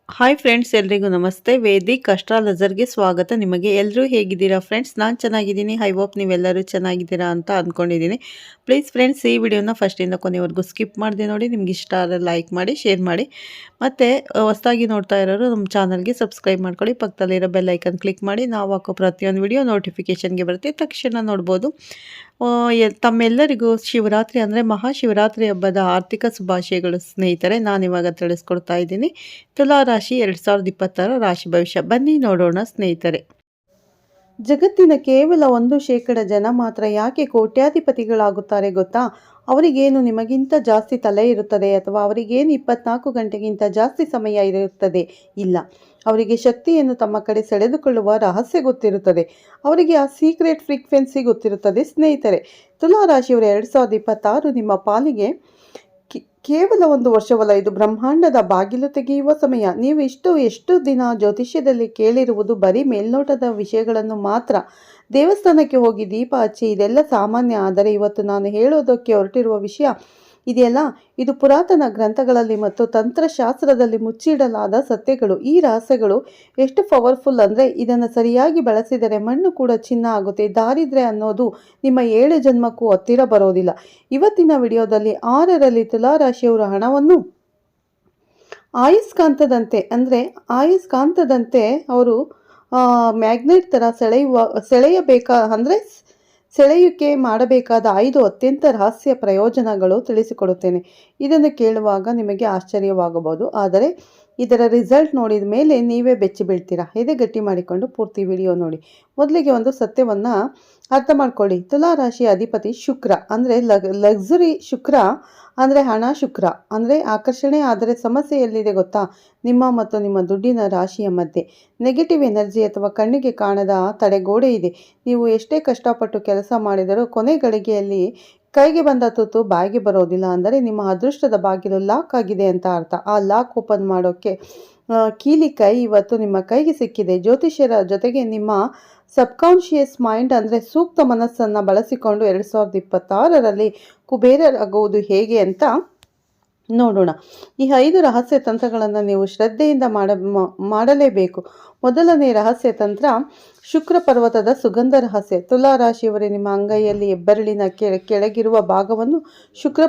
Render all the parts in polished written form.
Hi friends, ಎಲ್ರಿಗೂ ನಮಸ್ತೆ. Vedic ಅಸ್ಟ್ರಾಲಜರ್ಗೆ ಸ್ವಾಗತ. ನಿಮಗೆ ಎಲ್ಲರೂ ಹೇಗಿದ್ದೀರಾ ಫ್ರೆಂಡ್ಸ್? ನಾನು ಚೆನ್ನಾಗಿದ್ದೀನಿ. ಐ ಹೋಪ್ ನೀವೆಲ್ಲರೂ ಚೆನ್ನಾಗಿದ್ದೀರಾ ಅಂತ ಅಂದ್ಕೊಂಡಿದ್ದೀನಿ. ಪ್ಲೀಸ್ ಫ್ರೆಂಡ್ಸ್, ಈ ವಿಡಿಯೋನ ಫಸ್ಟಿಂದ ಕೊನೆವರೆಗೂ ಸ್ಕಿಪ್ ಮಾಡದೆ ನೋಡಿ. ನಿಮ್ಗೆ ಇಷ್ಟ ಆದರೆ ಲೈಕ್ ಮಾಡಿ, ಶೇರ್ ಮಾಡಿ. ಮತ್ತು ಹೊಸದಾಗಿ ನೋಡ್ತಾ ಇರೋರು ನಮ್ಮ ಚಾನಲ್ಗೆ ಸಬ್ಸ್ಕ್ರೈಬ್ ಮಾಡ್ಕೊಳ್ಳಿ. ಪಕ್ಕದಲ್ಲಿರೋ ಬೆಲ್ ಐಕನ್ ಕ್ಲಿಕ್ ಮಾಡಿ. ನಾವು ಹಾಕೋ ಪ್ರತಿಯೊಂದು ವಿಡಿಯೋ ನೋಟಿಫಿಕೇಷನ್ಗೆ ಬರುತ್ತೆ, ತಕ್ಷಣ ನೋಡ್ಬೋದು. ತಮ್ಮೆಲ್ಲರಿಗೂ ಶಿವರಾತ್ರಿ ಅಂದರೆ ಮಹಾಶಿವರಾತ್ರಿ ಹಬ್ಬದ ಆರ್ಥಿಕ ಶುಭಾಶಯಗಳು ಸ್ನೇಹಿತರೆ. ನಾನಿವಾಗ ತಿಳಿಸ್ಕೊಡ್ತಾ ಇದ್ದೀನಿ ತುಲಾ ರಾಶಿ 2026 ರಾಶಿ ಭವಿಷ್ಯ. ಬನ್ನಿ ನೋಡೋಣ ಸ್ನೇಹಿತರೆ. ಜಗತ್ತಿನ ಕೇವಲ 1% ಜನ ಮಾತ್ರ ಯಾಕೆ ಕೋಟ್ಯಾಧಿಪತಿಗಳಾಗುತ್ತಾರೆ ಗೊತ್ತಾ? ಅವರಿಗೇನು ನಿಮಗಿಂತ ಜಾಸ್ತಿ ತಲೆ ಇರುತ್ತದೆ ಅಥವಾ ಅವರಿಗೇನು 24 ಗಂಟೆಗಿಂತ ಜಾಸ್ತಿ ಸಮಯ ಇರುತ್ತದೆ? ಇಲ್ಲ. ಅವರಿಗೆ ಶಕ್ತಿಯನ್ನು ತಮ್ಮ ಕಡೆ ಸೆಳೆದುಕೊಳ್ಳುವ ರಹಸ್ಯ ಗೊತ್ತಿರುತ್ತದೆ. ಅವರಿಗೆ ಆ ಸೀಕ್ರೆಟ್ ಫ್ರೀಕ್ವೆನ್ಸಿ ಗೊತ್ತಿರುತ್ತದೆ ಸ್ನೇಹಿತರೆ. ತುಲಾ ರಾಶಿಯವರ 2026 ನಿಮ್ಮ ಪಾಲಿಗೆ ಕೇವಲ ಒಂದು ವರ್ಷವಲ್ಲ, ಇದು ಬ್ರಹ್ಮಾಂಡದ ಬಾಗಿಲು ತೆಗೆಯುವ ಸಮಯ. ನೀವು ಎಷ್ಟು ದಿನ ಜ್ಯೋತಿಷ್ಯದಲ್ಲಿ ಕೇಳಿರುವುದು ಬರೀ ಮೇಲ್ನೋಟದ ವಿಷಯಗಳನ್ನು ಮಾತ್ರ. ದೇವಸ್ಥಾನಕ್ಕೆ ಹೋಗಿ ದೀಪ ಹಚ್ಚಿ ಇದೆಲ್ಲ ಸಾಮಾನ್ಯ. ಆದರೆ ಇವತ್ತು ನಾನು ಹೇಳೋದಕ್ಕೆ ಹೊರಟಿರುವ ವಿಷಯ ಇದೆಯಲ್ಲ, ಇದು ಪುರಾತನ ಗ್ರಂಥಗಳಲ್ಲಿ ಮತ್ತು ತಂತ್ರಶಾಸ್ತ್ರದಲ್ಲಿ ಮುಚ್ಚಿಡಲಾದ ಸತ್ಯಗಳು. ಈ ರಹಸ್ಯಗಳು ಎಷ್ಟು ಪವರ್ಫುಲ್ ಅಂದರೆ ಇದನ್ನು ಸರಿಯಾಗಿ ಬಳಸಿದರೆ ಮಣ್ಣು ಕೂಡ ಚಿನ್ನ ಆಗುತ್ತೆ. ದಾರಿದ್ರ್ಯ ಅನ್ನೋದು ನಿಮ್ಮ 7 ಜನ್ಮಕ್ಕೂ ಹತ್ತಿರ ಬರೋದಿಲ್ಲ. ಇವತ್ತಿನ ವಿಡಿಯೋದಲ್ಲಿ 6ರಲ್ಲಿ ತುಲಾರಾಶಿಯವರ ಹಣವನ್ನು ಆಯಸ್ಕಾಂತದಂತೆ ಅವರು ಮ್ಯಾಗ್ನೆಟ್ ಥರ ಸೆಳೆಯುವಿಕೆ ಮಾಡಬೇಕಾದ 5 ಅತ್ಯಂತ ರಹಸ್ಯ ಪ್ರಯೋಜನಗಳು ತಿಳಿಸಿಕೊಡುತ್ತೇನೆ. ಇದನ್ನು ಕೇಳುವಾಗ ನಿಮಗೆ ಆಶ್ಚರ್ಯವಾಗಬಹುದು, ಆದರೆ ಇದರ ರಿಸಲ್ಟ್ ನೋಡಿದ ಮೇಲೆ ನೀವೇ ಬೆಚ್ಚಿ ಬೀಳ್ತೀರಾ. ಗಟ್ಟಿ ಮಾಡಿಕೊಂಡು ಪೂರ್ತಿ ವಿಡಿಯೋ ನೋಡಿ. ಮೊದಲಿಗೆ ಒಂದು ಸತ್ಯವನ್ನು ಅರ್ಥ ಮಾಡ್ಕೊಳ್ಳಿ. ತುಲಾ ರಾಶಿಯ ಅಧಿಪತಿ ಶುಕ್ರ ಅಂದರೆ ಲಕ್ಸುರಿ ಶುಕ್ರ ಅಂದರೆ ಹಣ ಶುಕ್ರ ಅಂದರೆ ಆಕರ್ಷಣೆ. ಆದರೆ ಸಮಸ್ಯೆ ಎಲ್ಲಿದೆ ಗೊತ್ತಾ? ನಿಮ್ಮ ಮತ್ತು ನಿಮ್ಮ ದುಡ್ಡಿನ ರಾಶಿಯ ಮಧ್ಯೆ ನೆಗೆಟಿವ್ ಎನರ್ಜಿ ಅಥವಾ ಕಣ್ಣಿಗೆ ಕಾಣದ ತಡೆಗೋಡೆ ಇದೆ. ನೀವು ಎಷ್ಟೇ ಕಷ್ಟಪಟ್ಟು ಕೆಲಸ ಮಾಡಿದರೂ ಕೊನೆ ಗಳಿಗೆಯಲ್ಲಿ ಕೈಗೆ ಬಂದ ತುತ್ತು ಬಾಯಿಗೆ ಬರೋದಿಲ್ಲ. ಅಂದರೆ ನಿಮ್ಮ ಅದೃಷ್ಟದ ಬಾಗಿಲು ಲಾಕ್ ಆಗಿದೆ ಅಂತ ಅರ್ಥ. ಆ ಲಾಕ್ ಓಪನ್ ಮಾಡೋಕ್ಕೆ ಕೀಲಿ ಕೈ ಇವತ್ತು ನಿಮ್ಮ ಕೈಗೆ ಸಿಕ್ಕಿದೆ. ಜ್ಯೋತಿಷ್ಯರ ಜೊತೆಗೆ ನಿಮ್ಮ ಸಬ್ಕಾನ್ಷಿಯಸ್ ಮೈಂಡ್ ಅಂದರೆ ಸೂಕ್ತ ಮನಸ್ಸನ್ನು ಬಳಸಿಕೊಂಡು 2026ರಲ್ಲಿ ಕುಬೇರರಾಗುವುದು ಹೇಗೆ ಅಂತ ನೋಡೋಣ. ಈ 5 ರಹಸ್ಯ ತಂತ್ರಗಳನ್ನು ನೀವು ಶ್ರದ್ಧೆಯಿಂದ ಮಾಡಲೇಬೇಕು. ಮೊದಲನೇ ರಹಸ್ಯ ತಂತ್ರ ಶುಕ್ರ ಪರ್ವತದ ಸುಗಂಧ ರಹಸ್ಯ. ತುಲಾ ರಾಶಿಯವರೇ, ನಿಮ್ಮ ಅಂಗೈಯಲ್ಲಿ ಹೆಬ್ಬೆರಳಿನ ಕೆಳಗಿರುವ ಭಾಗವನ್ನು ಶುಕ್ರ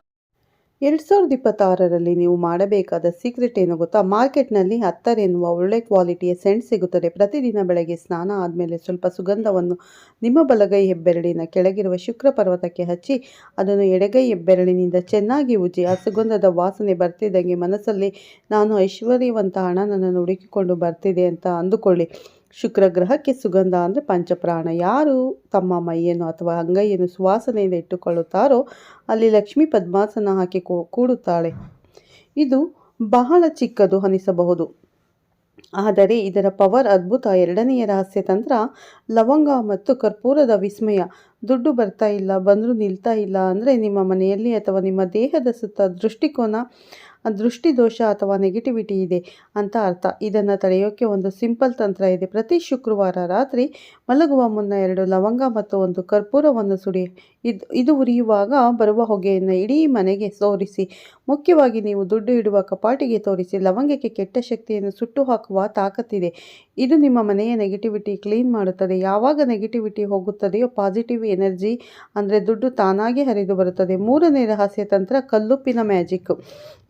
2026ರಲ್ಲಿ ನೀವು ಮಾಡಬೇಕಾದ ಸೀಕ್ರೆಟ್ ಏನು ಗೊತ್ತಾ? ಮಾರ್ಕೆಟ್ನಲ್ಲಿ 10 ಎನ್ನುವ ಒಳ್ಳೆ ಕ್ವಾಲಿಟಿಯ ಸೆಂಟ್ ಸಿಗುತ್ತದೆ. ಪ್ರತಿದಿನ ಬೆಳಗ್ಗೆ ಸ್ನಾನ ಆದಮೇಲೆ ಸ್ವಲ್ಪ ಸುಗಂಧವನ್ನು ನಿಮ್ಮ ಬಲಗೈ ಹೆಬ್ಬೆರಳಿನ ಕೆಳಗಿರುವ ಶುಕ್ರ ಪರ್ವತಕ್ಕೆ ಹಚ್ಚಿ ಅದನ್ನು ಎಡಗೈ ಹೆಬ್ಬೆರಳಿನಿಂದ ಚೆನ್ನಾಗಿ ಉಜ್ಜಿ. ಆ ಸುಗಂಧದ ವಾಸನೆ ಬರ್ತಿದ್ದಂಗೆ ಮನಸ್ಸಲ್ಲಿ ನಾನು ಐಶ್ವರ್ಯವಂತ ಹಣ ನನ್ನನ್ನು ಹುಡುಕಿಕೊಂಡು ಬರ್ತಿದೆ ಅಂತ ಅಂದುಕೊಳ್ಳಿ. ಶುಕ್ರ ಗ್ರಹಕ್ಕೆ ಸುಗಂಧ ಅಂದರೆ ಪಂಚಪ್ರಾಣ. ಯಾರು ತಮ್ಮ ಮೈಯನ್ನು ಅಥವಾ ಅಂಗೈಯನ್ನು ಸುವಾಸನೆಯಿಂದ ಇಟ್ಟುಕೊಳ್ಳುತ್ತಾರೋ ಅಲ್ಲಿ ಲಕ್ಷ್ಮೀ ಪದ್ಮಾಸನ ಹಾಕಿ ಕೂಡುತ್ತಾಳೆ. ಇದು ಬಹಳ ಚಿಕ್ಕದು ಅನಿಸಬಹುದು, ಆದರೆ ಇದರ ಪವರ್ ಅದ್ಭುತ. ಎರಡನೆಯ ರಹಸ್ಯ ತಂತ್ರ ಲವಂಗ ಮತ್ತು ಕರ್ಪೂರದ ವಿಸ್ಮಯ. ದುಡ್ಡು ಬರ್ತಾ ಇಲ್ಲ, ಬಂದರೂ ನಿಲ್ತಾ ಇಲ್ಲ ಅಂದರೆ ನಿಮ್ಮ ಮನೆಯಲ್ಲಿ ಅಥವಾ ನಿಮ್ಮ ದೇಹದ ಸುತ್ತ ದೃಷ್ಟಿದೋಷ ಅಥವಾ ನೆಗೆಟಿವಿಟಿ ಇದೆ ಅಂತ ಅರ್ಥ. ಇದನ್ನು ತಡೆಯೋಕ್ಕೆ ಒಂದು ಸಿಂಪಲ್ ತಂತ್ರ ಇದೆ. ಪ್ರತಿ ಶುಕ್ರವಾರ ರಾತ್ರಿ ಮಲಗುವ ಮುನ್ನ 2 ಲವಂಗ ಮತ್ತು 1 ಕರ್ಪೂರವನ್ನು ಸುಡಿ. ಇದು ಉರಿಯುವಾಗ ಬರುವ ಹೊಗೆಯನ್ನು ಇಡೀ ಮನೆಗೆ ತೋರಿಸಿ. ಮುಖ್ಯವಾಗಿ ನೀವು ದುಡ್ಡು ಇಡುವ ಕಪಾಟಿಗೆ ತೋರಿಸಿ. ಲವಂಗಕ್ಕೆ ಕೆಟ್ಟ ಶಕ್ತಿಯನ್ನು ಸುಟ್ಟು ಹಾಕುವ ತಾಕತ್ತಿದೆ. ಇದು ನಿಮ್ಮ ಮನೆಯ ನೆಗೆಟಿವಿಟಿ ಕ್ಲೀನ್ ಮಾಡುತ್ತದೆ. ಯಾವಾಗ ನೆಗೆಟಿವಿಟಿ ಹೋಗುತ್ತದೆಯೋ ಪಾಸಿಟಿವ್ ಎನರ್ಜಿ ಅಂದರೆ ದುಡ್ಡು ತಾನಾಗೆ ಹರಿದು ಬರುತ್ತದೆ. ಮೂರನೇ ರಹಸ್ಯ ತಂತ್ರ ಕಲ್ಲುಪ್ಪಿನ ಮ್ಯಾಜಿಕ್.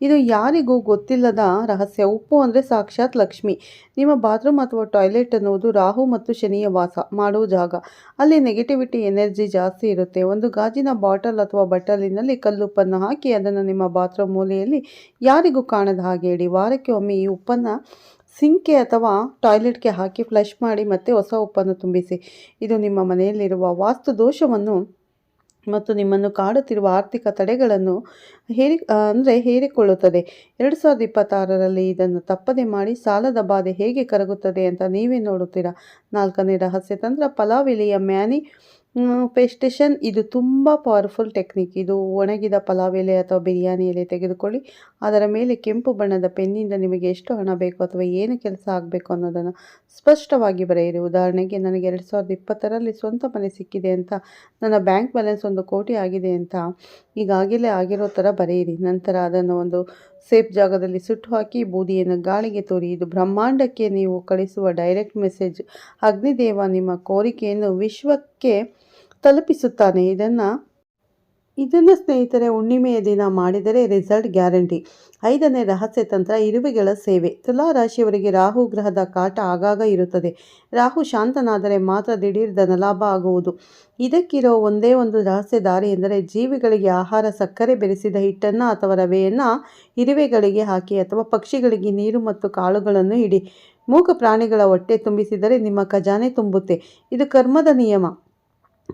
ಇದು ಯಾರಿಗೂ ಗೊತ್ತಿಲ್ಲದ ರಹಸ್ಯ. ಉಪ್ಪು ಅಂದರೆ ಸಾಕ್ಷಾತ್ ಲಕ್ಷ್ಮಿ. ನಿಮ್ಮ ಬಾತ್ರೂಮ್ ಅಥವಾ ಟಾಯ್ಲೆಟ್ ಅನ್ನುವುದು ರಾಹು ಮತ್ತು ಶನಿಯ ವಾಸ ಮಾಡುವ ಜಾಗ. ಅಲ್ಲಿ ನೆಗೆಟಿವಿಟಿ ಎನರ್ಜಿ ಜಾಸ್ತಿ ಇರುತ್ತೆ. ಒಂದು ಗಾಜಿನ ಬಾಟಲ್ ಅಥವಾ ಬಟ್ಟಲಿನಲ್ಲಿ ಕಲ್ಲುಪ್ಪನ್ನು ಹಾಕಿ ಅದನ್ನು ನಿಮ್ಮ ಬಾತ್ರೂಮ್ ಮೂಲೆಯಲ್ಲಿ ಯಾರಿಗೂ ಕಾಣದ ಹಾಗೆ ಇಡಿ. ವಾರಕ್ಕೆ ಒಮ್ಮೆ ಈ ಉಪ್ಪನ್ನು ಸಿಂಕ್ಗೆ ಅಥವಾ ಟಾಯ್ಲೆಟ್ಗೆ ಹಾಕಿ ಫ್ಲಶ್ ಮಾಡಿ ಮತ್ತೆ ಹೊಸ ಉಪ್ಪನ್ನು ತುಂಬಿಸಿ. ಇದು ನಿಮ್ಮ ಮನೆಯಲ್ಲಿರುವ ವಾಸ್ತು ದೋಷವನ್ನು ಮತ್ತು ನಿಮ್ಮನ್ನು ಕಾಡುತ್ತಿರುವ ಆರ್ಥಿಕ ತಡೆಗಳನ್ನು ಹೇರಿಕೊಳ್ಳುತ್ತದೆ. 2026ರಲ್ಲಿ ಇದನ್ನು ತಪ್ಪದೆ ಮಾಡಿ. ಸಾಲದ ಬಾಧೆ ಹೇಗೆ ಕರಗುತ್ತದೆ ಅಂತ ನೀವೇ ನೋಡುತ್ತೀರಾ. 4ನೇ ರಹಸ್ಯ ತಂತ್ರ ಪಲಾವ್ ಎಲೆಯ ಮ್ಯಾನಿಫೆಸ್ಟೇಷನ್. ಇದು ತುಂಬ ಪವರ್ಫುಲ್ ಟೆಕ್ನಿಕ್. ಇದು ಒಣಗಿದ ಪಲಾವ್ ಎಲೆ ಅಥವಾ ಬಿರಿಯಾನಿ ಎಲೆ ತೆಗೆದುಕೊಳ್ಳಿ. ಅದರ ಮೇಲೆ ಕೆಂಪು ಬಣ್ಣದ ಪೆನ್ನಿಂದ ನಿಮಗೆ ಎಷ್ಟು ಹಣ ಬೇಕು ಅಥವಾ ಏನು ಕೆಲಸ ಆಗಬೇಕು ಅನ್ನೋದನ್ನು ಸ್ಪಷ್ಟವಾಗಿ ಬರೆಯಿರಿ. ಉದಾಹರಣೆಗೆ, ನನಗೆ 2020ರಲ್ಲಿ ಸ್ವಂತ ಮನೆ ಸಿಕ್ಕಿದೆ ಅಂತ, ನನ್ನ ಬ್ಯಾಂಕ್ ಬ್ಯಾಲೆನ್ಸ್ 1 ಕೋಟಿ ಆಗಿದೆ ಅಂತ ಈಗಾಗಲೇ ಆಗಿರೋ ಥರ ಬರೆಯಿರಿ. ನಂತರ ಅದನ್ನು ಒಂದು ಸೇಫ್ ಜಾಗದಲ್ಲಿ ಸುಟ್ಟು ಹಾಕಿ ಬೂದಿಯನ್ನು ಗಾಳಿಗೆ ತೋರಿ. ಇದು ಬ್ರಹ್ಮಾಂಡಕ್ಕೆ ನೀವು ಕಳಿಸುವ ಡೈರೆಕ್ಟ್ ಮೆಸೇಜ್. ಅಗ್ನಿದೇವ ನಿಮ್ಮ ಕೋರಿಕೆಯನ್ನು ವಿಶ್ವಕ್ಕೆ ತಲುಪಿಸುತ್ತಾನೆ. ಇದನ್ನು ಸ್ನೇಹಿತರೆ ಹುಣ್ಣಿಮೆಯ ದಿನ ಮಾಡಿದರೆ ರಿಸಲ್ಟ್ ಗ್ಯಾರಂಟಿ. 5ನೇ ರಹಸ್ಯ ತಂತ್ರ, ಇರುವೆಗಳ ಸೇವೆ. ತುಲಾ ರಾಶಿಯವರಿಗೆ ರಾಹು ಗ್ರಹದ ಕಾಟ ಆಗಾಗ ಇರುತ್ತದೆ. ರಾಹು ಶಾಂತನಾದರೆ ಮಾತ್ರ ದಿಢೀರ್ ಧನಲಾಭ ಆಗುವುದು. ಇದಕ್ಕಿರೋ ಒಂದೇ ಒಂದು ರಹಸ್ಯ ದಾರಿ ಎಂದರೆ ಜೀವಿಗಳಿಗೆ ಆಹಾರ, ಸಕ್ಕರೆ ಬೆರೆಸಿದ ಹಿಟ್ಟನ್ನು ಅಥವಾ ರವೆಯನ್ನು ಇರುವೆಗಳಿಗೆ ಹಾಕಿ ಅಥವಾ ಪಕ್ಷಿಗಳಿಗೆ ನೀರು ಮತ್ತು ಕಾಳುಗಳನ್ನು ಇಡಿ. ಮೂಕ ಪ್ರಾಣಿಗಳ ಹೊಟ್ಟೆ ತುಂಬಿಸಿದರೆ ನಿಮ್ಮ ಖಜಾನೆ ತುಂಬುತ್ತೆ. ಇದು ಕರ್ಮದ ನಿಯಮ.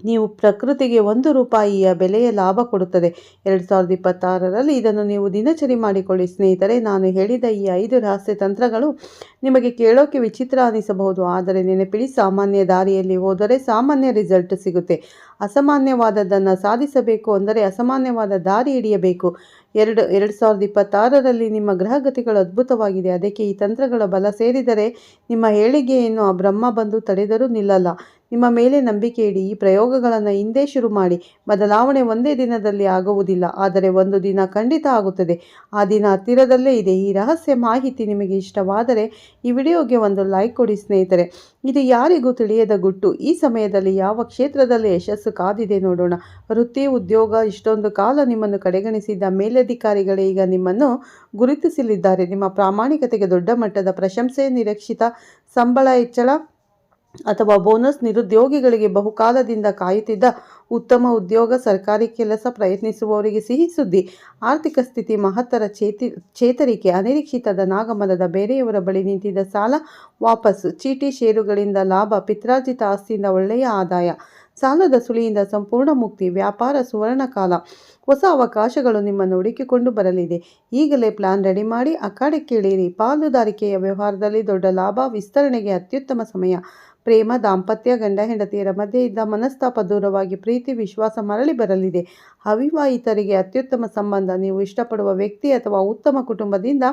ನೀವು ಪ್ರಕೃತಿಗೆ 1 ರೂಪಾಯಿಯ ಬೆಲೆಯ ಲಾಭ ಕೊಡುತ್ತದೆ. 2026ರಲ್ಲಿ ಇದನ್ನು ನೀವು ದಿನಚರಿ ಮಾಡಿಕೊಳ್ಳಿ. ಸ್ನೇಹಿತರೆ, ನಾನು ಹೇಳಿದ ಈ 5 ರಹಸ್ಯ ತಂತ್ರಗಳು ನಿಮಗೆ ಕೇಳೋಕೆ ವಿಚಿತ್ರ ಅನಿಸಬಹುದು, ಆದರೆ ನೆನಪಿಡಿ, ಸಾಮಾನ್ಯ ದಾರಿಯಲ್ಲಿ ಹೋದರೆ ಸಾಮಾನ್ಯ ರಿಸಲ್ಟ್ ಸಿಗುತ್ತೆ. ಅಸಾಮಾನ್ಯವಾದದ್ದನ್ನು ಸಾಧಿಸಬೇಕು ಅಂದರೆ ಅಸಾಮಾನ್ಯವಾದ ದಾರಿ ಹಿಡಿಯಬೇಕು. 2026ರಲ್ಲಿ ನಿಮ್ಮ ಗ್ರಹಗತಿಗಳು ಅದ್ಭುತವಾಗಿದೆ. ಅದಕ್ಕೆ ಈ ತಂತ್ರಗಳ ಬಲ ಸೇರಿದರೆ ನಿಮ್ಮ ಏಳಿಗೆಯನ್ನು ಆ ಬ್ರಹ್ಮ ಬಂದು ತಡೆದರೂ ನಿಲ್ಲಲ್ಲ. ನಿಮ್ಮ ಮೇಲೆ ನಂಬಿಕೆ ಇಡಿ. ಈ ಪ್ರಯೋಗಗಳನ್ನು ಹಿಂದೆ ಶುರು ಮಾಡಿ. ಬದಲಾವಣೆ ಒಂದೇ ದಿನದಲ್ಲಿ ಆಗುವುದಿಲ್ಲ, ಆದರೆ ಒಂದು ದಿನ ಖಂಡಿತ ಆಗುತ್ತದೆ. ಆ ದಿನ ಹತ್ತಿರದಲ್ಲೇ ಇದೆ. ಈ ರಹಸ್ಯ ಮಾಹಿತಿ ನಿಮಗೆ ಇಷ್ಟವಾದರೆ ಈ ವಿಡಿಯೋಗೆ ಒಂದು ಲೈಕ್ ಕೊಡಿ ಸ್ನೇಹಿತರೆ. ಇದು ಯಾರಿಗೂ ತಿಳಿಯದ ಗುಟ್ಟು. ಈ ಸಮಯದಲ್ಲಿ ಯಾವ ಕ್ಷೇತ್ರದಲ್ಲಿ ಯಶಸ್ಸು ಕಾದಿದೆ ನೋಡೋಣ. ವೃತ್ತಿ, ಉದ್ಯೋಗ. ಇಷ್ಟೊಂದು ಕಾಲ ನಿಮ್ಮನ್ನು ಕಡೆಗಣಿಸಿದ್ದ ಮೇಲಧಿಕಾರಿಗಳೇ ಈಗ ನಿಮ್ಮನ್ನು ಗುರುತಿಸಲಿದ್ದಾರೆ. ನಿಮ್ಮ ಪ್ರಾಮಾಣಿಕತೆಗೆ ದೊಡ್ಡ ಮಟ್ಟದ ಪ್ರಶಂಸೆ, ನಿರೀಕ್ಷಿತ ಸಂಬಳ ಹೆಚ್ಚಳ ಅಥವಾ ಬೋನಸ್, ನಿರುದ್ಯೋಗಿಗಳಿಗೆ ಬಹುಕಾಲದಿಂದ ಕಾಯುತ್ತಿದ್ದ ಉತ್ತಮ ಉದ್ಯೋಗ, ಸರ್ಕಾರಿ ಕೆಲಸ ಪ್ರಯತ್ನಿಸುವವರಿಗೆ ಸಿಹಿ ಸುದ್ದಿ, ಆರ್ಥಿಕ ಸ್ಥಿತಿ ಮಹತ್ತರ ಚೇತರಿಕೆ, ಅನಿರೀಕ್ಷಿತ ಧನಾಗಮನದ, ಬೇರೆಯವರ ಬಳಿ ನಿಂತಿದ್ದ ಸಾಲ ವಾಪಸ್ಸು, ಚೀಟಿ ಷೇರುಗಳಿಂದ ಲಾಭ, ಪಿತ್ರಾರ್ಜಿತ ಆಸ್ತಿಯಿಂದ ಒಳ್ಳೆಯ ಆದಾಯ, ಸಾಲದ ಸುಳಿಯಿಂದ ಸಂಪೂರ್ಣ ಮುಕ್ತಿ, ವ್ಯಾಪಾರ ಸುವರ್ಣಕಾಲ, ಹೊಸ ಅವಕಾಶಗಳು ನಿಮ್ಮನ್ನು ಹುಡುಕಿಕೊಂಡು ಬರಲಿದೆ. ಈಗಲೇ ಪ್ಲಾನ್ ರೆಡಿ ಮಾಡಿ ಅಖಾಡಕ್ಕೆ ಇಳಿಯಿರಿ. ಪಾಲುದಾರಿಕೆಯ ವ್ಯವಹಾರದಲ್ಲಿ ದೊಡ್ಡ ಲಾಭ, ವಿಸ್ತರಣೆಗೆ ಅತ್ಯುತ್ತಮ ಸಮಯ. ಪ್ರೇಮ, ದಾಂಪತ್ಯ, ಗಂಡ ಹೆಂಡತಿಯರ ಮಧ್ಯೆ ಇದ್ದ ಮನಸ್ತಾಪ ದೂರವಾಗಿ ಪ್ರೀತಿ, ವಿಶ್ವಾಸ ಮರಳಿ ಬರಲಿದೆ. ಅವಿವಾಹಿತರಿಗೆ ಅತ್ಯುತ್ತಮ ಸಂಬಂಧ, ನೀವು ಇಷ್ಟಪಡುವ ವ್ಯಕ್ತಿ ಅಥವಾ ಉತ್ತಮ ಕುಟುಂಬದಿಂದ.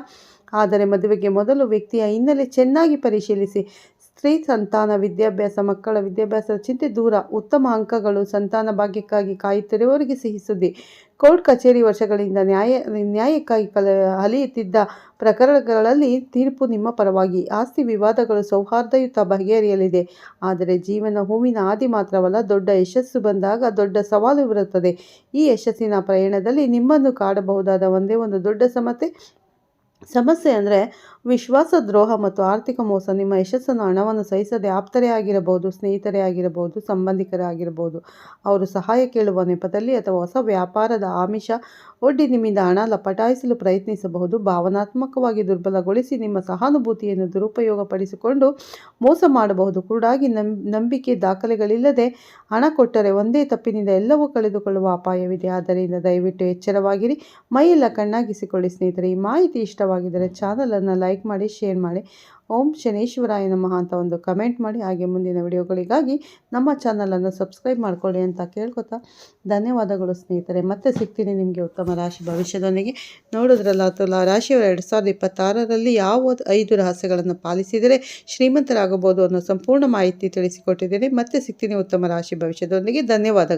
ಆದರೆ ಮದುವೆಗೆ ಮೊದಲು ವ್ಯಕ್ತಿಯ ಹಿನ್ನೆಲೆ ಚೆನ್ನಾಗಿ ಪರಿಶೀಲಿಸಿ. ಸ್ತ್ರೀ ಸಂತಾನ, ವಿದ್ಯಾಭ್ಯಾಸ, ಮಕ್ಕಳ ವಿದ್ಯಾಭ್ಯಾಸದ ಚಿಂತೆ ದೂರ, ಉತ್ತಮ ಅಂಕಗಳು, ಸಂತಾನ ಭಾಗ್ಯಕ್ಕಾಗಿ ಕಾಯುತ್ತಿರುವವರಿಗೆ ಸಿಹಿ ಸುದ್ದಿ. ಕೋರ್ಟ್ ಕಚೇರಿ, ವರ್ಷಗಳಿಂದ ನ್ಯಾಯಕ್ಕಾಗಿ ಅಲಿಯುತ್ತಿದ್ದ ಪ್ರಕರಣಗಳಲ್ಲಿ ತೀರ್ಪು ನಿಮ್ಮ ಪರವಾಗಿ. ಆಸ್ತಿ ವಿವಾದಗಳು ಸೌಹಾರ್ದಯುತ ಬಗೆಹರಿಯಲಿದೆ. ಆದರೆ ಜೀವನ ಹೂವಿನ ಹಾದಿ ಮಾತ್ರವಲ್ಲ, ದೊಡ್ಡ ಯಶಸ್ಸು ಬಂದಾಗ ದೊಡ್ಡ ಸವಾಲು ಇರುತ್ತದೆ. ಈ ಯಶಸ್ಸಿನ ಪ್ರಯಾಣದಲ್ಲಿ ನಿಮ್ಮನ್ನು ಕಾಡಬಹುದಾದ ಒಂದೇ ಒಂದು ದೊಡ್ಡ ಸಮಸ್ಯೆ ಅಂದರೆ ವಿಶ್ವಾಸ ದ್ರೋಹ ಮತ್ತು ಆರ್ಥಿಕ ಮೋಸ. ನಿಮ್ಮ ಯಶಸ್ಸನ್ನು, ಹಣವನ್ನು ಸಹಿಸದೆ ಆಪ್ತರೇ ಆಗಿರಬಹುದು, ಸ್ನೇಹಿತರೇ ಆಗಿರಬಹುದು, ಸಂಬಂಧಿಕರೇ ಆಗಿರಬಹುದು, ಅವರು ಸಹಾಯ ಕೇಳುವ ನೆಪದಲ್ಲಿ ಅಥವಾ ಹೊಸ ವ್ಯಾಪಾರದ ಆಮಿಷ ಒಡ್ಡಿ ನಿಮ್ಮಿಂದ ಹಣ ಲಪಟಾಯಿಸಲು ಪ್ರಯತ್ನಿಸಬಹುದು. ಭಾವನಾತ್ಮಕವಾಗಿ ದುರ್ಬಲಗೊಳಿಸಿ ನಿಮ್ಮ ಸಹಾನುಭೂತಿಯನ್ನು ದುರುಪಯೋಗಪಡಿಸಿಕೊಂಡು ಮೋಸ ಮಾಡಬಹುದು. ಕುರುಡಾಗಿ ನಂಬಿಕೆ, ದಾಖಲೆಗಳಿಲ್ಲದೆ ಹಣ ಕೊಟ್ಟರೆ ಒಂದೇ ತಪ್ಪಿನಿಂದ ಎಲ್ಲವೂ ಕಳೆದುಕೊಳ್ಳುವ ಅಪಾಯವಿದೆ. ಆದ್ದರಿಂದ ದಯವಿಟ್ಟು ಎಚ್ಚರವಾಗಿರಿ, ಮೈಯೆಲ್ಲ ಕಣ್ಣಾಗಿಸಿಕೊಳ್ಳಿ. ಸ್ನೇಹಿತರೆ, ಈ ಮಾಹಿತಿ ಇಷ್ಟವಾಗಿದ್ದರೆ ಚಾನಲನ್ನು ಲೈಕ್ ಮಾಡಿ, ಶೇರ್ ಮಾಡಿ. ಓಂ ಶನೇಶ್ವರಾಯ ನಮಃ ಅಂತ ಒಂದು ಕಮೆಂಟ್ ಮಾಡಿ. ಹಾಗೆ ಮುಂದಿನ ವಿಡಿಯೋಗಳಿಗಾಗಿ ನಮ್ಮ ಚಾನಲನ್ನು ಸಬ್ಸ್ಕ್ರೈಬ್ ಮಾಡ್ಕೊಳ್ಳಿ ಅಂತ ಕೇಳ್ಕೊತಾ ಧನ್ಯವಾದಗಳು ಸ್ನೇಹಿತರೆ. ಮತ್ತೆ ಸಿಗ್ತೀನಿ ನಿಮಗೆ ಉತ್ತಮ ರಾಶಿ ಭವಿಷ್ಯದೊಂದಿಗೆ. ನೋಡಿದ್ರಲ್ಲ, ತುಲಾ ರಾಶಿಯವರು 2026ರಲ್ಲಿ ಯಾವ 5 ರಹಸ್ಯಗಳನ್ನು ಪಾಲಿಸಿದರೆ ಶ್ರೀಮಂತರಾಗಬಹುದು ಅನ್ನೋ ಸಂಪೂರ್ಣ ಮಾಹಿತಿ ತಿಳಿಸಿಕೊಟ್ಟಿದ್ದೇನೆ. ಮತ್ತೆ ಸಿಗ್ತೀನಿ ಉತ್ತಮ ರಾಶಿ ಭವಿಷ್ಯದೊಂದಿಗೆ. ಧನ್ಯವಾದಗಳು.